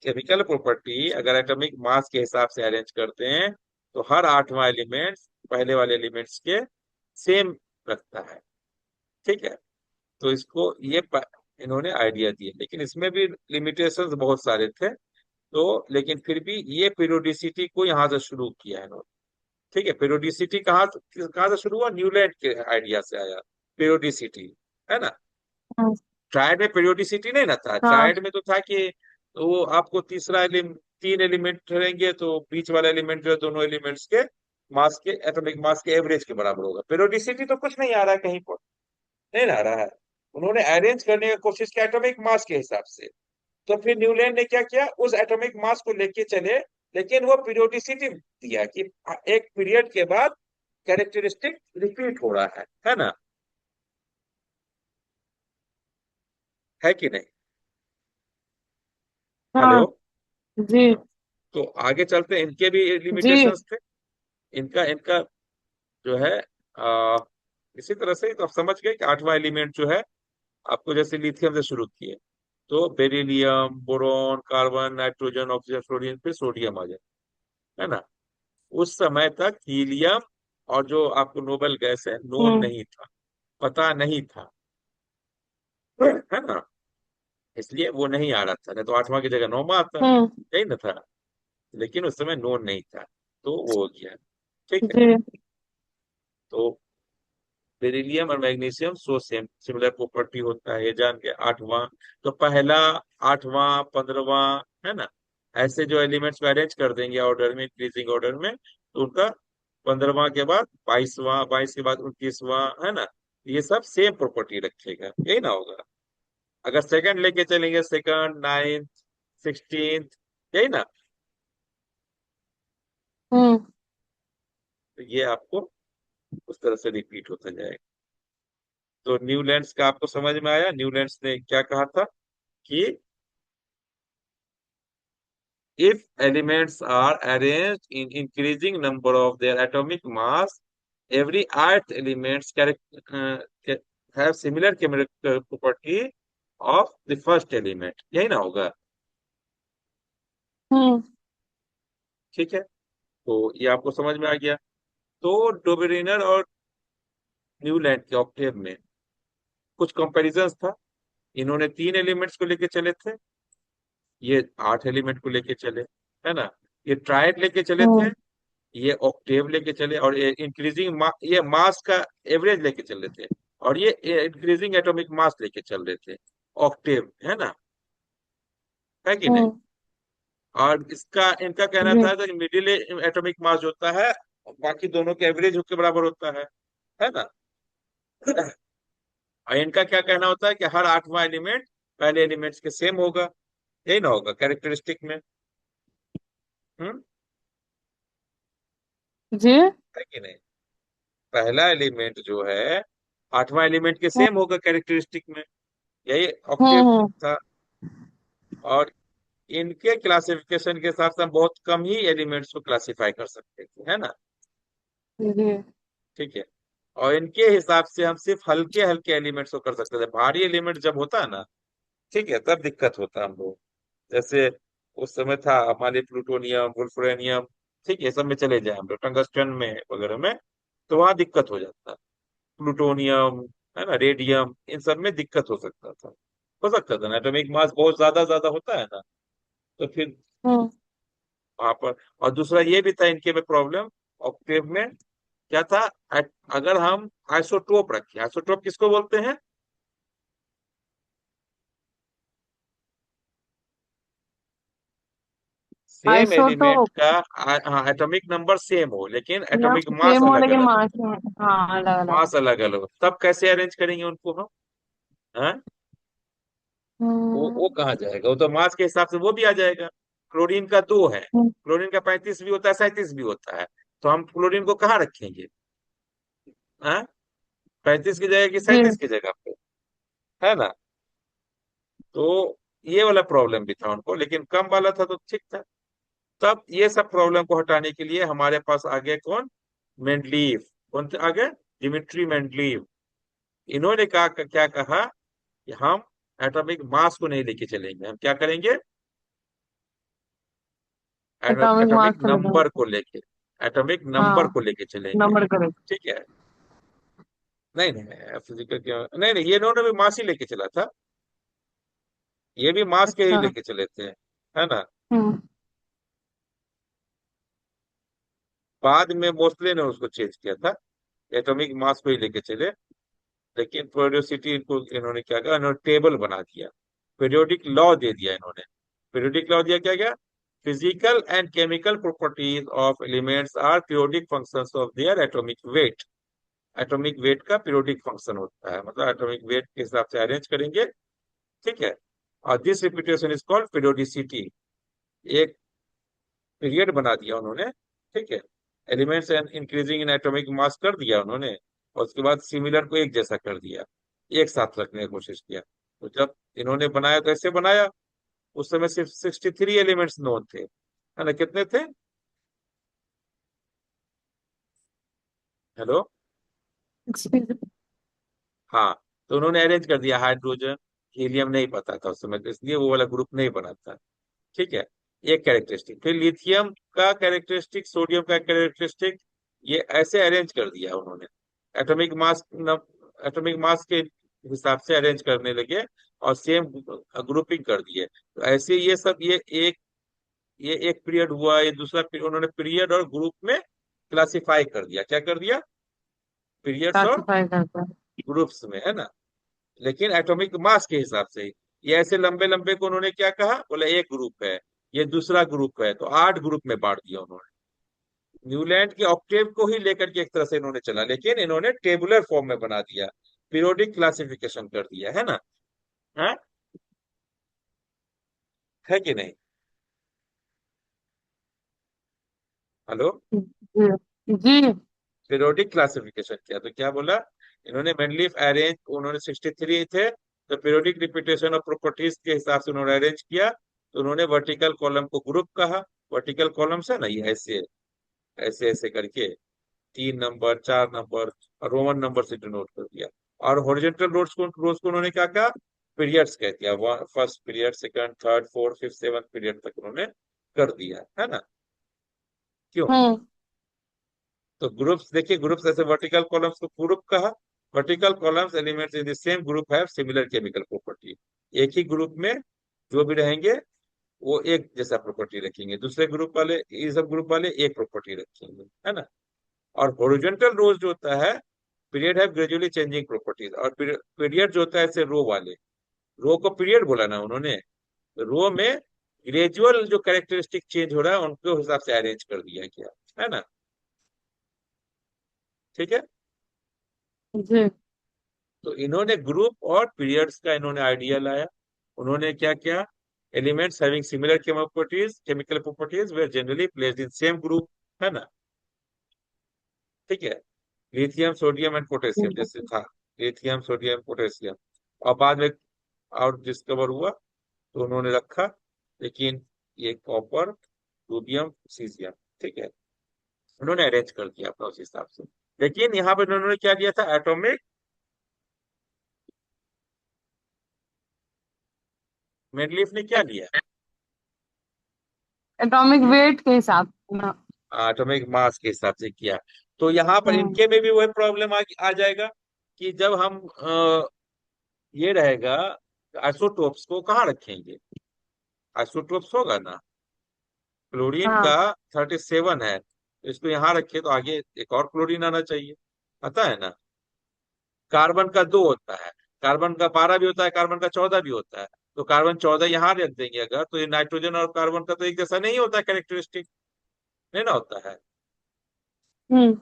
केमिकल प्रॉपर्टी अगर एटॉमिक मास के हिसाब से अरेंज करते हैं, तो हर आठवां एलिमेंट पहले वाले एलिमेंट्स के सेम रखता है। ठीक है? तो इसको इन्होंने आइडिया दिया, लेकिन इसमें भी लिमिटेशंस बहुत सारे थे। तो लेकिन फिर भी ये पीरियोडिसिटी को यहाँ से शुरू किया है इन्होंने। ठीक है? पीरियोडिसिटी कहाँ से शुरू हुआ? न्यूलैंड के आइडिया से आया पीरियोडिसिटी, है ना? हम्म। ट्रायड में पीरियोडिसिटी नहीं ना था। हाँ। ट्रायड में तो था कि वो आपको तीन एलिमेंट रहेंगे, तो बीच वाला एलिमेंट जो है दोनों एलिमेंट्स के मास के, एटॉमिक मास के एवरेज के बराबर होगा। पीरियोडिसिटी तो कुछ नहीं आ रहा है कहीं पर, नहीं आ रहा है। उन्होंने अरेंज करने की कोशिश की एटॉमिक मास के हिसाब से। तो फिर न्यूलैंड ने क्या किया? उस एटॉमिक मास को लेके चले, लेकिन वो पीरियोडिसिटी दिया कि एक पीरियड के बाद कैरेक्टरिस्टिक रिपीट हो रहा है ना? है कि नहीं? हेलो? हाँ जी। तो आगे चलते हैं, इनके भी जी। लिमिटेशंस थे। इनका इनका जो है इसी तरह से तो आप समझ गए कि आठवां एलिमेंट जो है आपको जैसे लिथियम से शुरू किए, तो beryllium, boron, carbon, nitrogen, oxygen, fluorine, फिर सोडियम आ जाए, है ना? उस समय तक हीलियम और जो आपको नोबेल गैस है नोन हम्म। नहीं था, पता नहीं था, है ना? इसलिए वो नहीं आ रहा था, नहीं तो आठवां की जगह नौवां आता, हम्म। यही ना था। लेकिन उस समय नोन नहीं था, तो वो हो गया। ठीक है? जी। तो बेरिलियम और magnesium so same similar property होता है, ये जान के आठवां। तो पहला, आठवां, पंद्रवां, है ना? ऐसे जो एलिमेंट्स में अरेंज कर देंगे ऑर्डर में, इंक्रीजिंग ऑर्डर में, तो उनका पंद्रवां के बाद बाईसवां, बाईस के बाद उनतीसवां, है ना? ये सब सेम प्रॉपर्टी रखेगा, यही ना होगा? अगर सेकंड लेके चलेंगे, सेकंड, नाइन्थ, 16th, यही ना? हम्म। तो ये आपको उस तरह से रिपीट होता जाएगा। तो न्यूलैंड्स का आपको समझ में आया? न्यूलैंड्स ने क्या कहा था कि if elements are arranged in increasing number of their atomic mass, every earth elements have similar chemical property of the first element। यही ना होगा? हम्म। ठीक है, तो ये आपको समझ में आ गया। तो डोबेरिनर और न्यूलैंड के ऑक्टेव में कुछ कंपैरिजंस था। इन्होंने 3 एलिमेंट्स को लेके चले थे, ये 8 एलिमेंट को लेके चले, है ना। ये ट्राइड लेके चले थे, हम्म। ये ऑक्टेव लेके चले, और ये इंक्रीजिंग ये मास का एवरेज लेके चल रहे थे, और ये इंक्रीजिंग एटॉमिक मास लेके चल रहे थे, ऑक्टेव, है ना, है कि नहीं। हम्म। और इसका इनका कहना जी। था कि मिडिल एटॉमिक मास जो होता है बाकी दोनों के एवरेज के बराबर होता है ना। और इनका क्या कहना होता है कि हर 8वां एलिमेंट पहले एलिमेंट्स के सेम होगा, यही ना होगा कैरेक्टरिस्टिक में। हम्म, जी। है कि नहीं। पहला एलिमेंट जो है 8वां एलिमेंट के हम्म। सेम होगा कैरेक्टरिस्टिक में, यही ऑक्टेव हम्म। था। और इनके क्लासिफिकेशन के हिसाब से हम बहुत कम ही एलिमेंट्स को क्लासिफाई कर सकते थे, है ना। जी। ठीक है, और इनके हिसाब से हम सिर्फ हल्के हल्के एलिमेंट्स को कर सकते थे। भारी एलिमेंट जब होता है ना, ठीक है, तब दिक्कत होता है हम लोग। जैसे उस समय था हमारे प्लूटोनियम, वुल्फ्रेनियम, ठीक है, सब में चले जाए हम लोग, टंगस्टन में वगैरह में, तो वहां दिक्कत हो जाता है। प्लूटोनियम, है ना, रेडियम, इन सब में दिक्कत हो सकता था ना, एटॉमिक मास बहुत ज्यादा ज्यादा होता है ना, तो फिर हम्म। वहां पर। और दूसरा ये भी था इनके में प्रॉब्लम, ऑक्टेव में क्या था, अगर हम आइसोटोप रखें, आइसोटोप किसको बोलते हैं, सेम एलिमेंट आइसोटोप। का हाँ एटॉमिक नंबर सेम हो लेकिन ना एटॉमिक मास सेम हो अलग लेकिन अलग हो। मास में। हाँ, अलग अलग। मास अलग अलग हो, तब कैसे अरेंज करेंगे उनको हम, हाँ। वो हम्म। कहाँ जाएगा, वो तो मास के हिसाब से वो भी आ जाएगा। क्लोरीन का 2 है, हम्म। क्लोरीन का 35 भी होता है, 37 भी होता है, तो हम क्लोरीन को कहाँ रखेंगे, हाँ, 35 की जगह की जी। 37 की जगह पे, है ना। तो ये वाला प्रॉब्लम भी था उनको, लेकिन कम वाला था तो ठीक था। तब ये सब प्रॉब्लम को हटाने के लिए हमारे पास आ गए कौन, मेंडलीव। कौन थे आ गए, डिमिट्री मेंडलीव। इन्होंने क्या कहा कि हम एटॉमिक मास को नहीं लेके चलेंगे, हम क्या करेंगे, एटॉमिक मास एटॉमिक को नंबर लेकर। को लेके, एटॉमिक नंबर हाँ, को लेके चलेंगे। नंबर करें। ठीक है, नहीं नहीं फिजिकल क्या, नहीं नहीं, ये इन्होंने भी मास ही लेके चला था, ये भी मास के ही अच्छा। लेके चले थे, है ना। हम्म। बाद में मोस्टली ने उसको चेंज किया था, एटॉमिक मास को ही लेके चले। लेकिन पेरियोडिसिटी इनको इन्होंने क्या कहा, इन्होंने टेबल बना दिया, पीरियोडिक लॉ दे दिया इन्होंने। पीरियोडिक लॉ दिया क्या क्या, physical and chemical properties of elements are periodic functions of their atomic weight. Atomic weight का पीरियोडिक फंक्शन होता है, मतलब एटॉमिक वेट के हिसाब से अरेंज करेंगे, ठीक है। और this repetition is called periodicity. एक पीरियड बना दिया उन्होंने, ठीक है, elements and increasing in atomic mass कर दिया उन्होंने, और उसके बाद सिमिलर को एक जैसा कर दिया, एक साथ रखने की कोशिश किया। तो जब इन्होंने बनाया तो ऐसे बनाया, उस समय सिर्फ 63 एलिमेंट्स नोन थे, है ना, कितने थे, हेलो, हाँ। तो उन्होंने अरेंज कर दिया, हाइड्रोजन हीलियम नहीं पता था उस समय, तो इसलिए वो वाला ग्रुप नहीं बना था। ठीक है, एक कैरेक्टरिस्टिक, फिर लिथियम का कैरेक्टरिस्टिक, सोडियम का कैरेक्टरिस्टिक, ये ऐसे अरेंज कर दिया उन्होंने, एटॉमिक मास, एटॉमिक मास के हिसाब से अरेंज करने लगे, और सेम ग्रुपिंग कर दिए। तो ऐसे ये सब ये एक पीरियड हुआ, ये दूसरा पीरियड, उन्होंने पीरियड और ग्रुप में क्लासिफाई कर दिया, क्या कर दिया, पीरियड्स और क्लासिफाई करते हैं। ग्रुप्स में, है ना। लेकिन एटॉमिक मास के हिसाब से ही। ये ऐसे लंबे लंबे को उन्होंने क्या कहा, बोला एक ग्रुप है, ये दूसरा ग्रुप है, तो 8 ग्रुप में बांट दिया उन्होंने। न्यूलैंड के ऑक्टेव को ही लेकर के एक तरह से इन्होंने चला, लेकिन इन्होंने टेबुलर फॉर्म में बना दिया, पीरियोडिक क्लासिफिकेशन कर दिया, है ना। हाँ, है कि नहीं, हेलो। जी। जी। पीरियोडिक क्लासिफिकेशन किया। तो क्या बोला इन्होंने, मेनलीफ अरेंज, उन्होंने 63 थे, तो पीरियोडिक रिपीटेशन ऑफ प्रॉपर्टीज के हिसाब से उन्होंने अरेंज किया। तो उन्होंने वर्टिकल कॉलम को ग्रुप कहा। वर्टिकल कॉलम्स है ना, ये ऐसे ऐसे ऐसे करके 3 नंबर, 4 नंबर और रोमन नंबर से डिनोट कर दिया। और हॉरिजॉन्टल रोज को उन्होंने क्या कहा, पीरियड्स कह दिया। First period, second, third, fourth, fifth, seventh period तक उन्होंने कर दिया, है ना। क्यों? हम्म। तो ग्रुप्स देखिए, ग्रुप्स ऐसे वर्टिकल कॉलम्स को ग्रुप कहा। Vertical columns elements in the same group have similar chemical property. एक ही ग्रुप में जो भी रहेंगे वो एक जैसा प्रॉपर्टी रखेंगे, दूसरे ग्रुप वाले, ये सब ग्रुप वाले एक प्रॉपर्टी रखेंगे, है ना। और हॉरिजॉन्टल रोज जो होता है, period have gradually changing properties. और पीरियड जो होता है ऐसे रो वाले, रो को पीरियड बोला ना उन्होंने, रो में ग्रेजुअल जो कैरेक्टरिस्टिक चेंज हो रहा है उनके हिसाब से अरेंज कर दिया गया, है ना। ठीक है। जी। तो इन्होंने ग्रुप और पीरियड्स का इन्होंने आइडिया लाया। उन्होंने क्या किया, elements having similar chemical properties were generally placed in same group, है ना। ठीक है। लिथियम, सोडियम एंड पोटेशियम जैसे था, लिथियम, सोडियम, पोटेशियम। और बाद में और डिस्कवर हुआ तो उन्होंने रखा, लेकिन ये कॉपर, सोडियम, सीजियम, ठीक है, उन्होंने अरेंज कर दिया अपना उस हिसाब से। लेकिन यहाँ पर उन्होंने क्या दिया था, एटॉमिक, मेडलीफ ने क्या लिया, एटॉमिक वेट के हिसाब से ना। एटॉमिक मास के हिसाब से किया। तो यहाँ पर हम्म। इनके में भी वही प्रॉब्लम आ जाएगा कि जब हम ये रहेगा, आइसोटोप्स को कहाँ रखेंगे, आइसोटोप्स होगा ना, क्लोरीन का हाँ। 37 है, तो इसको यहाँ रखे तो आगे एक और क्लोरीन आना चाहिए, पता है ना। कार्बन का 2 होता है, कार्बन का 12 भी होता है, कार्बन का 14 भी होता है। तो कार्बन 14 यहाँ रख देंगे अगर, तो ये नाइट्रोजन और कार्बन का तो एक जैसा नहीं होता कैरेक्टरिस्टिक, नहीं ना होता है। हम्म।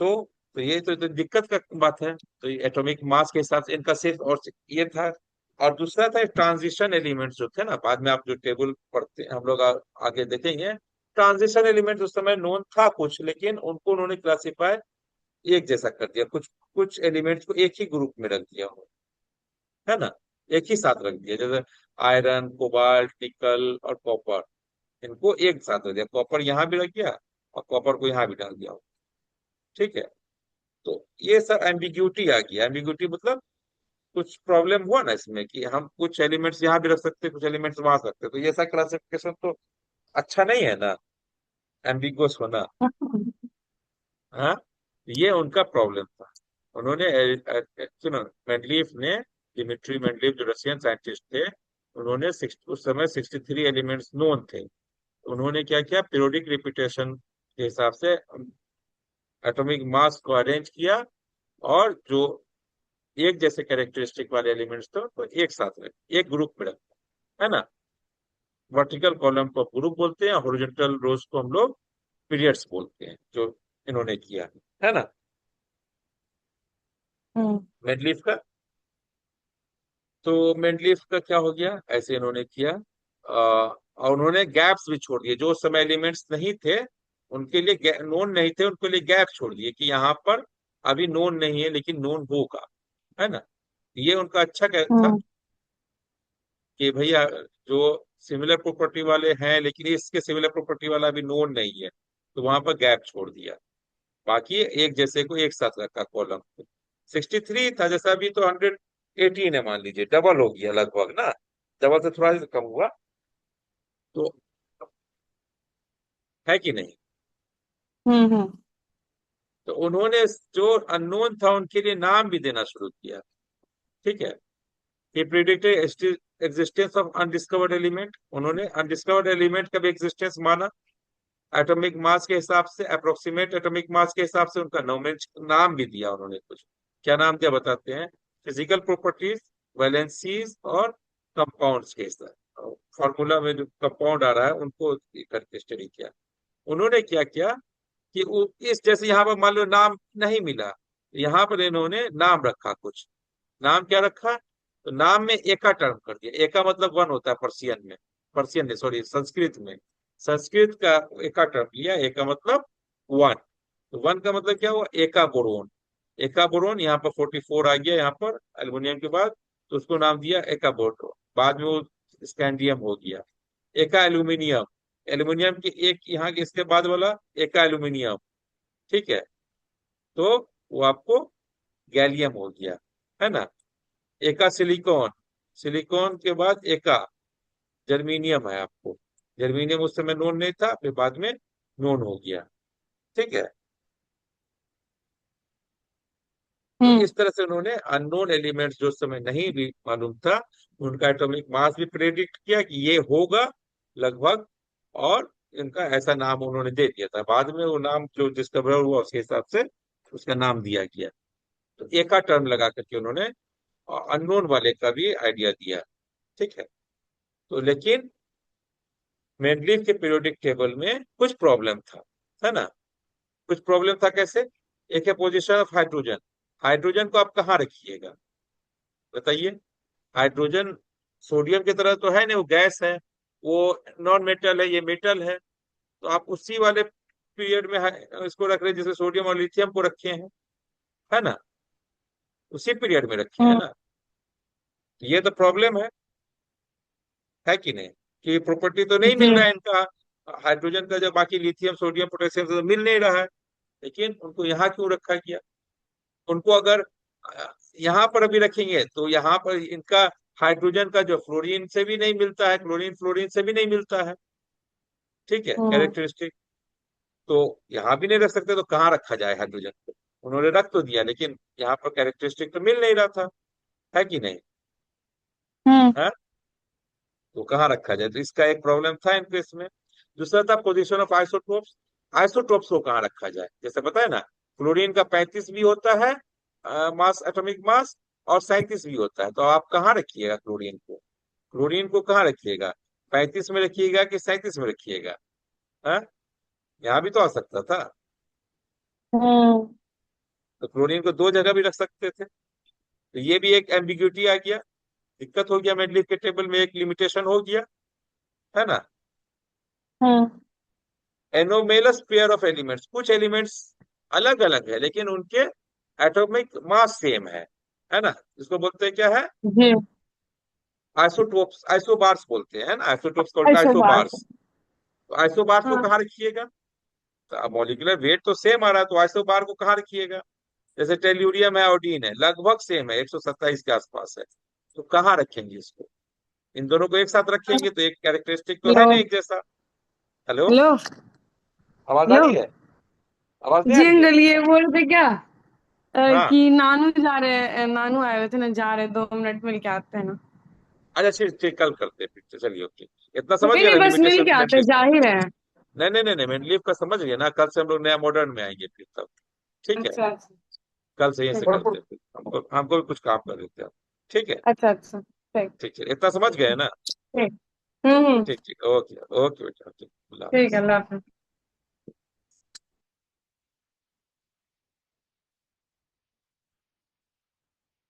तो ये तो दिक्कत का बात है। तो ये एटॉमिक मास के हिसाब से इनका सिर्फ और ये था। और दूसरा था ट्रांजिशन एलिमेंट्स जो थे ना, बाद में आप जो टेबल पढ़ते हम लोग आगे देखेंगे। ट्रांजिशन एलिमेंट्स उस समय नोन था कुछ, लेकिन उनको उन्होंने क्लासिफाई एक जैसा कर दिया, कुछ कुछ एलिमेंट्स को एक ही ग्रुप में रख दिया हो, है ना, एक ही साथ रख दिया। जैसे आयरन, कोबाल्ट, निकल और कॉपर, इनको एक साथ रख दिया, कॉपर यहाँ भी रख दिया और कॉपर को यहाँ भी डाल दिया। ठीक है। तो ये सब एम्बिग्यूटी आ गया। एम्बिग्यूटी मतलब कुछ प्रॉब्लम हुआ ना इसमें कि हम कुछ एलिमेंट्स यहाँ भी रख सकते हैं, कुछ एलिमेंट्स वहां रख सकते हैं, तो ये ऐसा क्लासिफिकेशन तो अच्छा नहीं है ना, एम्बिगुअस होना। हाँ, ये उनका प्रॉब्लम था। उन्होंने सुनो, मेंडलीफ ने, दिमित्री मेंडलीफ जो रशियन साइंटिस्ट थे, उन्होंने उस समय 63 एलिमेंट्स नोन थे। उन्होंने क्या किया, पीरियोडिक रिपीटेशन के हिसाब से एटॉमिक मास को अरेंज किया, और जो एक जैसे कैरेक्टरिस्टिक वाले एलिमेंट्स थे तो एक साथ रखे, एक ग्रुप में रखे, है ना। वर्टिकल कॉलम को ग्रुप बोलते हैं, हॉरिजॉन्टल रोज को हम लोग पीरियड्स बोलते हैं, जो इन्होंने किया है ना, हम्म। मेडलीफ का। तो मेंडलीफ का क्या हो गया, ऐसे इन्होंने किया। और उन्होंने गैप्स भी छोड़ दिए, जो उस समय एलिमेंट्स नहीं थे उनके लिए, नोन नहीं थे उनके लिए गैप छोड़ दिए कि यहाँ पर अभी नोन नहीं है लेकिन नोन होगा, है ना। ये उनका अच्छा था हम्म। कि भैया जो सिमिलर प्रॉपर्टी वाले हैं लेकिन इसके सिमिलर प्रॉपर्टी वाला अभी नोन नहीं है, तो वहां पर गैप छोड़ दिया। बाकी एक जैसे को एक साथ रखा कॉलम। 63 था जैसा, अभी तो 118 है, मान लीजिए डबल हो गया लगभग ना, डबल से थोड़ा सा कम हुआ, तो है कि नहीं। हम्म। तो उन्होंने जो अननोन था उनके लिए नाम भी देना शुरू किया। ठीक है। he predicted existence of undiscovered element, उन्होंने अनडिस्कवर्ड एलिमेंट का भी एग्जिस्टेंस माना। एटॉमिक मास के हिसाब से, अप्रोक्सीमेट एटॉमिक मास के हिसाब से उनका नाम भी दिया उन्होंने कुछ। क्या नाम दिया बताते हैं, फिजिकल प्रॉपर्टीज, वैलेंसीज और कंपाउंड्स के हिसाब, फॉर्मूला में जो कंपाउंड आ रहा है उनको करके स्टडी किया। उन्होंने क्या किया कि इस जैसे यहाँ पर मान लो नाम नहीं मिला, यहाँ पर इन्होंने नाम रखा कुछ। नाम क्या रखा, तो नाम में एका टर्म कर दिया। एका मतलब वन होता है पर्सियन में, पर्सियन ने, सॉरी, संस्कृत में, संस्कृत का एका टर्म लिया, एका मतलब वन। तो वन का मतलब क्या हुआ, एका बोरोन। एका बोरोन यहाँ पर 44 आ गया यहाँ पर एल्युमिनियम के बाद, तो उसको नाम दिया एका बोरोन। बाद में वो स्कैंडियम हो गया। एका एल्यूमिनियम, एल्यूमिनियम के एक यहाँ के इसके बाद वाला एका एल्यूमिनियम, ठीक है। तो वो आपको गैलियम हो गया, है ना। एका सिलिकॉन, सिलिकॉन के बाद एका जर्मीनियम है आपको। जर्मीनियम उस समय नोन नहीं था, फिर बाद में नोन हो गया, ठीक है। तो हम्म। इस तरह से उन्होंने अननोन एलिमेंट्स जो उस समय नहीं भी मालूम था, उनका एटॉमिक मास भी प्रेडिक्ट किया कि ये होगा लगभग, और इनका ऐसा नाम उन्होंने दे दिया था। बाद में वो नाम जो डिस्कवर हुआ उसके हिसाब से उसका नाम दिया गया। तो एका टर्म लगा करके उन्होंने अननोन वाले का भी आइडिया दिया, ठीक है। तो लेकिन मेंडलीव के पीरियोडिक टेबल में कुछ प्रॉब्लम था, है ना। कुछ प्रॉब्लम था कैसे? एक है पोजीशन ऑफ हाइड्रोजन। हाइड्रोजन को आप कहाँ रखिएगा, बताइए। हाइड्रोजन सोडियम की तरह तो है नहीं, वो गैस है। वो नॉन मेटल है, ये मेटल है। तो आप उसी वाले पीरियड में इसको रख रहे हैं जिसमें सोडियम और लिथियम को रखे हैं, है ना। उसी पीरियड में रखे हैं हम्म। ना। तो ये तो प्रॉब्लम है कि नहीं, कि प्रॉपर्टी तो नहीं जी। मिल रहा है इनका, हाइड्रोजन का जो बाकी लिथियम सोडियम पोटेशियम से तो मिल नहीं रहा है। लेकिन उनको यहाँ क्यों रखा गया? उनको अगर यहाँ पर अभी रखेंगे तो यहाँ पर इनका हाइड्रोजन का जो फ्लोरीन से भी नहीं मिलता है, क्लोरीन फ्लोरीन से भी नहीं मिलता है, ठीक है, हम्म। कैरेक्टरिस्टिक। तो यहाँ भी नहीं रख सकते, तो कहाँ रखा जाए हाइड्रोजन को? उन्होंने रख तो दिया, लेकिन यहाँ पर कैरेक्टरिस्टिक तो मिल नहीं रहा था, है कि नहीं, हम्म। है। तो कहाँ रखा जाए, तो इसका एक प्रॉब्लम था इनके इसमें। दूसरा था पोजीशन ऑफ आइसोटोप्स। आइसोटोप्स को कहाँ रखा जाए? जैसे पता है ना, क्लोरीन का 35 भी होता है मास, एटॉमिक मास, और 37 भी होता है। तो आप कहाँ रखिएगा क्लोरीन को? क्लोरीन को कहाँ रखिएगा? 35 में रखिएगा कि 37 में रखिएगा? हाँ, यहाँ भी तो आ सकता था। हम्म। तो क्लोरीन को दो जगह भी रख सकते थे। तो ये भी एक एम्बिग्यूटी आ गया, दिक्कत हो गया, मेंडलीव के टेबल में एक लिमिटेशन हो गया, है ना। हम्म। एनोमेलस पेयर ऑफ एलिमेंट्स, कुछ एलिमेंट्स अलग अलग है लेकिन उनके एटॉमिक मास सेम है ना। इसको बोलते हैं क्या है? जी। आइसोटोप्स, आइसोबार्स बोलते हैं, है ना। आइसोटोप्स का उल्टा 112। आइसोबार्स। तो आइसोबार्स को हाँ। कहाँ रखिएगा? तो मॉलिक्यूलर वेट तो सेम आ रहा है, तो आइसोबार को कहाँ रखिएगा? जैसे टेल्यूरियम है, आयोडीन है, लगभग सेम है, 127 के आसपास है। तो कहाँ रखेंगे इसको? इन दोनों को एक साथ रखेंगे तो एक कैरेक्टरिस्टिक तो है हेलो। नहीं एक जैसा। Hello, hello. आवाज आ हेलो। रही है? आवाज नहीं आ जी रही है? अंकल, ये बोल रहे थे क्या हाँ। कि नानू जा रहे हैं, नानू आए हुए थे ना, जा रहे 2 मिनट मिल के आते हैं ना। अच्छा ठीक ठीक, कल करते हैं फिर तो, चलिए ओके। इतना समझ कोई गया नहीं, ना बस मिल लिमिटेशन के आते हैं, मेंडलीव जा का? ही रहे हैं। नहीं नहीं नहीं नहीं, मेंडलीव का समझ गए ना, कल से हम लोग नया मॉडर्न में आएंगे फिर तब, ठीक है। अच्छा अच्छा। कल से यहीं से ठीक। करते हैं फिर, हमको हमको भी कुछ काम कर देते हैं, ठीक है। अच्छा अच्छा, ठीक। ठीक है, इतना समझ गए ना? ठीक। हम्म। ठीक ठीक, ओके ओके बेटा, ओके, अल्लाह ठीक है, हाफिज़। अल्लाह हाफिज।